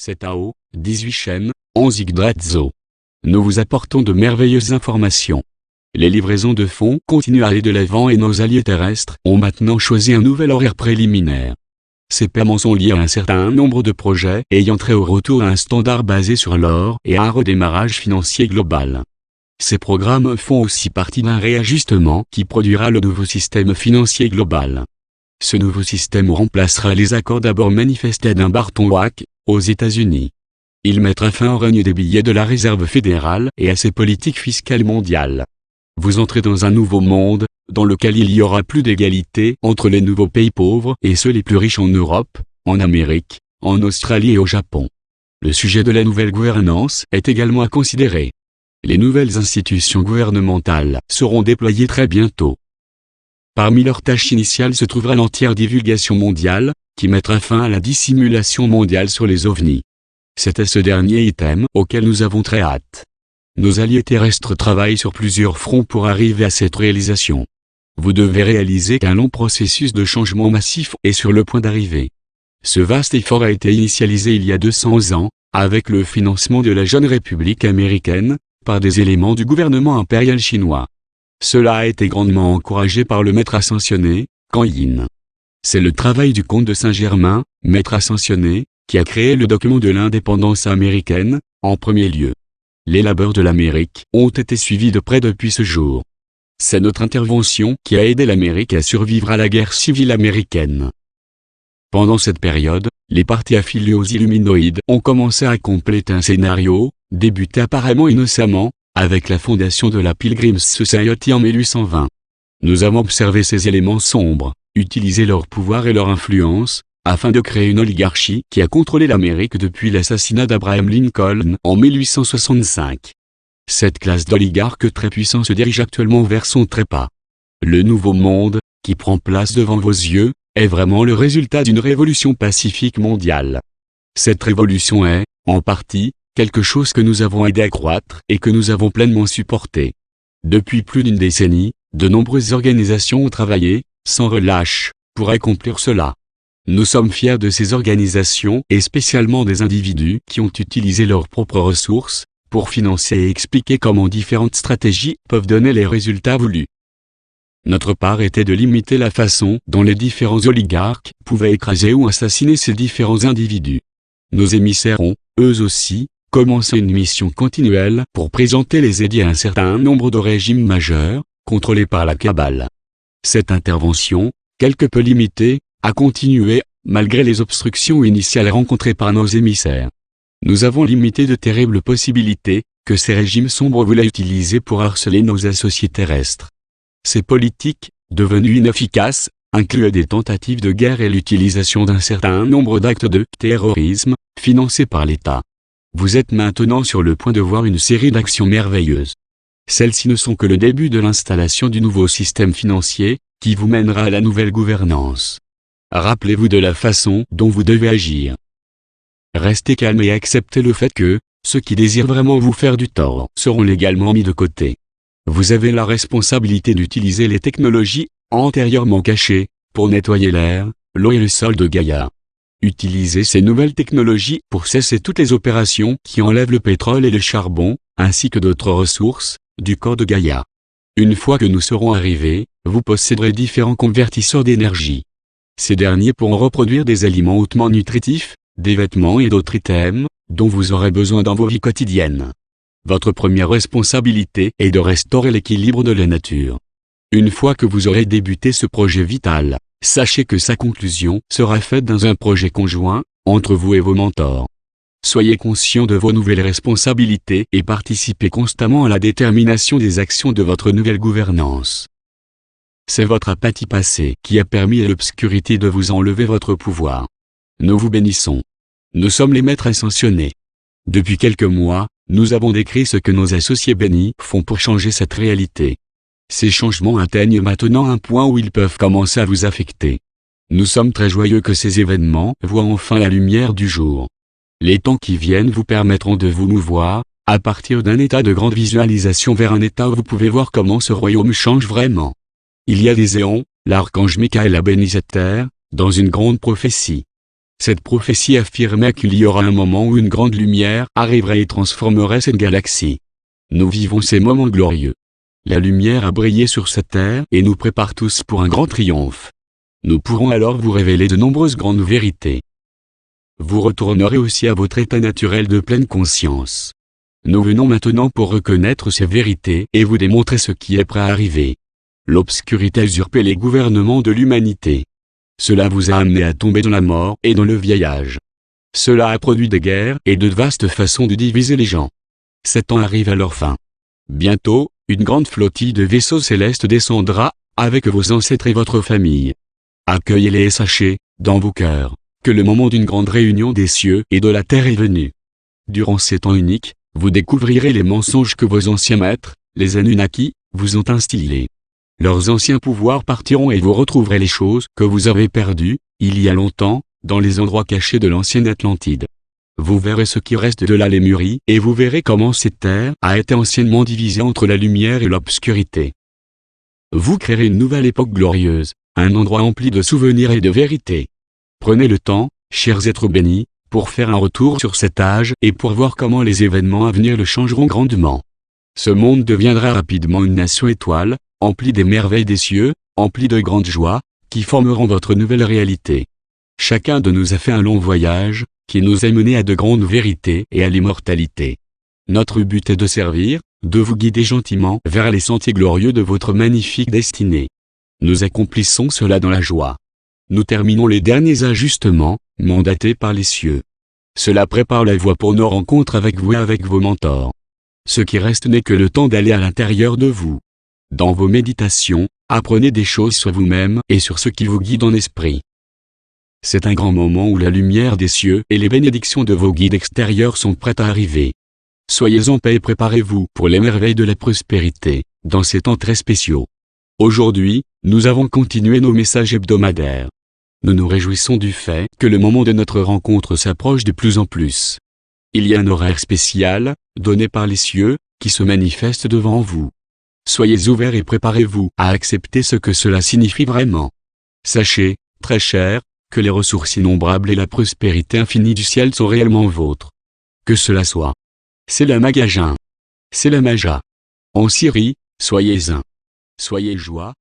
7 AO, 18 chaînes, 11 Yggdrasil. Nous vous apportons de merveilleuses informations. Les livraisons de fonds continuent à aller de l'avant et nos alliés terrestres ont maintenant choisi un nouvel horaire préliminaire. Ces paiements sont liés à un certain nombre de projets ayant trait au retour à un standard basé sur l'or et à un redémarrage financier global. Ces programmes font aussi partie d'un réajustement qui produira le nouveau système financier global. Ce nouveau système remplacera les accords d'abord manifestés d'un Bretton Woods, aux États-Unis. Il mettra fin au règne des billets de la Réserve fédérale et à ses politiques fiscales mondiales. Vous entrez dans un nouveau monde, dans lequel il y aura plus d'égalité entre les nouveaux pays pauvres et ceux les plus riches en Europe, en Amérique, en Australie et au Japon. Le sujet de la nouvelle gouvernance est également à considérer. Les nouvelles institutions gouvernementales seront déployées très bientôt. Parmi leurs tâches initiales se trouvera l'entière divulgation mondiale, qui mettra fin à la dissimulation mondiale sur les ovnis. C'est à ce dernier item auquel nous avons très hâte. Nos alliés terrestres travaillent sur plusieurs fronts pour arriver à cette réalisation. Vous devez réaliser qu'un long processus de changement massif est sur le point d'arriver. Ce vaste effort a été initialisé il y a 200 ans, avec le financement de la jeune République américaine, par des éléments du gouvernement impérial chinois. Cela a été grandement encouragé par le maître ascensionné, Kuan Yin. C'est le travail du comte de Saint-Germain, maître ascensionné, qui a créé le document de l'indépendance américaine, en premier lieu. Les labeurs de l'Amérique ont été suivis de près depuis ce jour. C'est notre intervention qui a aidé l'Amérique à survivre à la guerre civile américaine. Pendant cette période, les partis affiliés aux Illuminoïdes ont commencé à compléter un scénario, débuté apparemment innocemment, avec la fondation de la Pilgrims Society en 1820. Nous avons observé ces éléments sombres, utilisé leur pouvoir et leur influence, afin de créer une oligarchie qui a contrôlé l'Amérique depuis l'assassinat d'Abraham Lincoln en 1865. Cette classe d'oligarques très puissants se dirige actuellement vers son trépas. Le nouveau monde, qui prend place devant vos yeux, est vraiment le résultat d'une révolution pacifique mondiale. Cette révolution est, en partie, quelque chose que nous avons aidé à croître et que nous avons pleinement supporté. Depuis plus d'une décennie, de nombreuses organisations ont travaillé, sans relâche, pour accomplir cela. Nous sommes fiers de ces organisations et spécialement des individus qui ont utilisé leurs propres ressources, pour financer et expliquer comment différentes stratégies peuvent donner les résultats voulus. Notre part était de limiter la façon dont les différents oligarques pouvaient écraser ou assassiner ces différents individus. Nos émissaires ont, eux aussi, commencé une mission continuelle pour présenter les idées à un certain nombre de régimes majeurs, contrôlés par la Kabbale. Cette intervention, quelque peu limitée, a continué, malgré les obstructions initiales rencontrées par nos émissaires. Nous avons limité de terribles possibilités, que ces régimes sombres voulaient utiliser pour harceler nos associés terrestres. Ces politiques, devenues inefficaces, incluaient des tentatives de guerre et l'utilisation d'un certain nombre d'actes de terrorisme, financés par l'État. Vous êtes maintenant sur le point de voir une série d'actions merveilleuses. Celles-ci ne sont que le début de l'installation du nouveau système financier, qui vous mènera à la nouvelle gouvernance. Rappelez-vous de la façon dont vous devez agir. Restez calme et acceptez le fait que, ceux qui désirent vraiment vous faire du tort seront légalement mis de côté. Vous avez la responsabilité d'utiliser les technologies, antérieurement cachées, pour nettoyer l'air, l'eau et le sol de Gaïa. Utilisez ces nouvelles technologies pour cesser toutes les opérations qui enlèvent le pétrole et le charbon, ainsi que d'autres ressources, du corps de Gaïa. Une fois que nous serons arrivés, vous posséderez différents convertisseurs d'énergie. Ces derniers pourront reproduire des aliments hautement nutritifs, des vêtements et d'autres items, dont vous aurez besoin dans vos vies quotidiennes. Votre première responsabilité est de restaurer l'équilibre de la nature. Une fois que vous aurez débuté ce projet vital, sachez que sa conclusion sera faite dans un projet conjoint, entre vous et vos mentors. Soyez conscient de vos nouvelles responsabilités et participez constamment à la détermination des actions de votre nouvelle gouvernance. C'est votre apathie passée qui a permis à l'obscurité de vous enlever votre pouvoir. Nous vous bénissons. Nous sommes les maîtres ascensionnés. Depuis quelques mois, nous avons décrit ce que nos associés bénis font pour changer cette réalité. Ces changements atteignent maintenant un point où ils peuvent commencer à vous affecter. Nous sommes très joyeux que ces événements voient enfin la lumière du jour. Les temps qui viennent vous permettront de vous mouvoir, à partir d'un état de grande visualisation vers un état où vous pouvez voir comment ce royaume change vraiment. Il y a des éons, l'archange Michael a béni cette terre, dans une grande prophétie. Cette prophétie affirmait qu'il y aura un moment où une grande lumière arriverait et transformerait cette galaxie. Nous vivons ces moments glorieux. La lumière a brillé sur cette terre et nous prépare tous pour un grand triomphe. Nous pourrons alors vous révéler de nombreuses grandes vérités. Vous retournerez aussi à votre état naturel de pleine conscience. Nous venons maintenant pour reconnaître ces vérités et vous démontrer ce qui est prêt à arriver. L'obscurité a usurpé les gouvernements de l'humanité. Cela vous a amené à tomber dans la mort et dans le vieil âge. Cela a produit des guerres et de vastes façons de diviser les gens. Ces temps arrivent à leur fin. Bientôt, une grande flottille de vaisseaux célestes descendra, avec vos ancêtres et votre famille. Accueillez-les et sachez, dans vos cœurs, que le moment d'une grande réunion des cieux et de la terre est venu. Durant ces temps uniques, vous découvrirez les mensonges que vos anciens maîtres, les Anunnaki, vous ont instillés. Leurs anciens pouvoirs partiront et vous retrouverez les choses que vous avez perdues, il y a longtemps, dans les endroits cachés de l'ancienne Atlantide. Vous verrez ce qui reste de la Lémurie et vous verrez comment cette terre a été anciennement divisée entre la lumière et l'obscurité. Vous créerez une nouvelle époque glorieuse, un endroit empli de souvenirs et de vérités. Prenez le temps, chers êtres bénis, pour faire un retour sur cet âge et pour voir comment les événements à venir le changeront grandement. Ce monde deviendra rapidement une nation étoile, emplie des merveilles des cieux, emplie de grandes joies, qui formeront votre nouvelle réalité. Chacun de nous a fait un long voyage, qui nous a menés à de grandes vérités et à l'immortalité. Notre but est de servir, de vous guider gentiment vers les sentiers glorieux de votre magnifique destinée. Nous accomplissons cela dans la joie. Nous terminons les derniers ajustements, mandatés par les cieux. Cela prépare la voie pour nos rencontres avec vous et avec vos mentors. Ce qui reste n'est que le temps d'aller à l'intérieur de vous. Dans vos méditations, apprenez des choses sur vous-même et sur ce qui vous guide en esprit. C'est un grand moment où la lumière des cieux et les bénédictions de vos guides extérieurs sont prêtes à arriver. Soyez en paix et préparez-vous pour les merveilles de la prospérité, dans ces temps très spéciaux. Aujourd'hui, nous avons continué nos messages hebdomadaires. Nous nous réjouissons du fait que le moment de notre rencontre s'approche de plus en plus. Il y a un horaire spécial, donné par les cieux, qui se manifeste devant vous. Soyez ouverts et préparez-vous à accepter ce que cela signifie vraiment. Sachez, très cher, que les ressources innombrables et la prospérité infinie du ciel sont réellement vôtres. Que cela soit. C'est la Magasin. C'est la Maja. En Syrie, soyez un. Soyez joie,